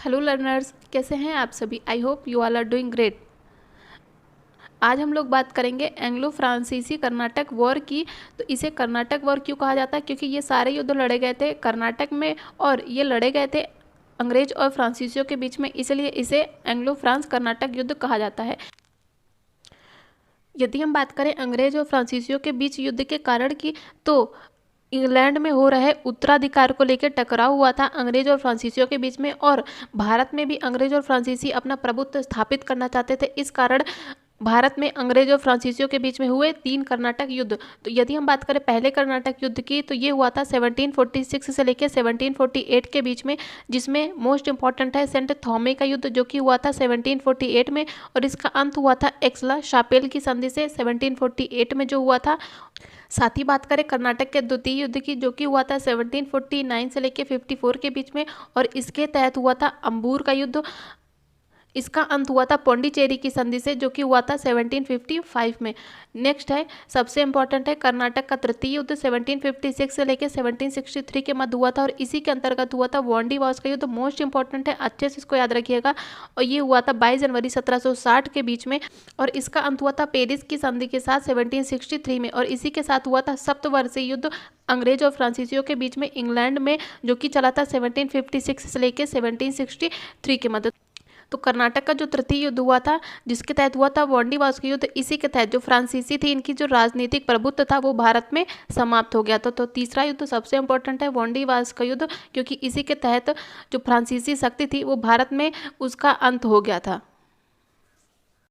Hello learners, कैसे हैं आप सभी। I hope you all are doing great. आज हम लोग बात करेंगे एंग्लो फ्रांसीसी कर्नाटक वॉर की। तो इसे कर्नाटक वॉर क्यों कहा जाता है? क्योंकि ये सारे युद्ध लड़े गए थे कर्नाटक में और ये लड़े गए थे अंग्रेज और फ्रांसीसियों के बीच में, इसलिए इसे एंग्लो फ्रांस कर्नाटक युद्ध कहा जाता है। यदि हम बात करें अंग्रेज और फ्रांसीसियों के बीच युद्ध के कारण की, तो इंग्लैंड में हो रहे उत्तराधिकार को लेकर टकराव हुआ था अंग्रेज और फ्रांसीसियों के बीच में, और भारत में भी अंग्रेज और फ्रांसीसी अपना प्रभुत्व स्थापित करना चाहते थे। इस कारण भारत में अंग्रेज और फ्रांसीसियों के बीच में हुए 3 कर्नाटक युद्ध। तो यदि हम बात करें पहले कर्नाटक युद्ध की, तो ये हुआ था 1746 से लेकर 1748 के बीच में, जिसमें मोस्ट इंपॉर्टेंट है सेंट थॉमे का युद्ध, जो कि हुआ था 1748 में, और इसका अंत हुआ था एक्सला शापेल की संधि से 1748 में जो हुआ था। साथ ही बात करें कर्नाटक के द्वितीय युद्ध की, जो कि हुआ था 1749 से लेकर 54 के बीच में, और इसके तहत हुआ था अंबूर का युद्ध। इसका अंत हुआ था पौंडीचेरी की संधि से, जो कि हुआ था 1755 में। नेक्स्ट है, सबसे इंपॉर्टेंट है कर्नाटक का तृतीय युद्ध 1756 से लेकर 1763 के मध्य हुआ था, और इसी के अंतर्गत हुआ था वांडीवास का युद्ध। मोस्ट इंपॉर्टेंट है, अच्छे से इसको याद रखिएगा। और ये हुआ था 22 जनवरी 1760 के बीच में, और इसका अंत हुआ था पेरिस की संधि के साथ 1763 में, और इसी के साथ हुआ था सप्तवर्षीय युद्ध अंग्रेज और फ्रांसीसियों के बीच में इंग्लैंड में, जो कि चला था 1756 से लेकर 1763 के मध्य। तो कर्नाटक का जो तृतीय युद्ध हुआ था, जिसके तहत हुआ था वांडीवास का युद्ध, इसी के तहत जो फ्रांसीसी थी, इनकी जो राजनीतिक प्रभुत्व था वो भारत में समाप्त हो गया था। तो तीसरा युद्ध सबसे इंपॉर्टेंट है, वांडीवास का युद्ध, क्योंकि इसी के तहत जो फ्रांसीसी शक्ति थी वो भारत में उसका अंत हो गया था।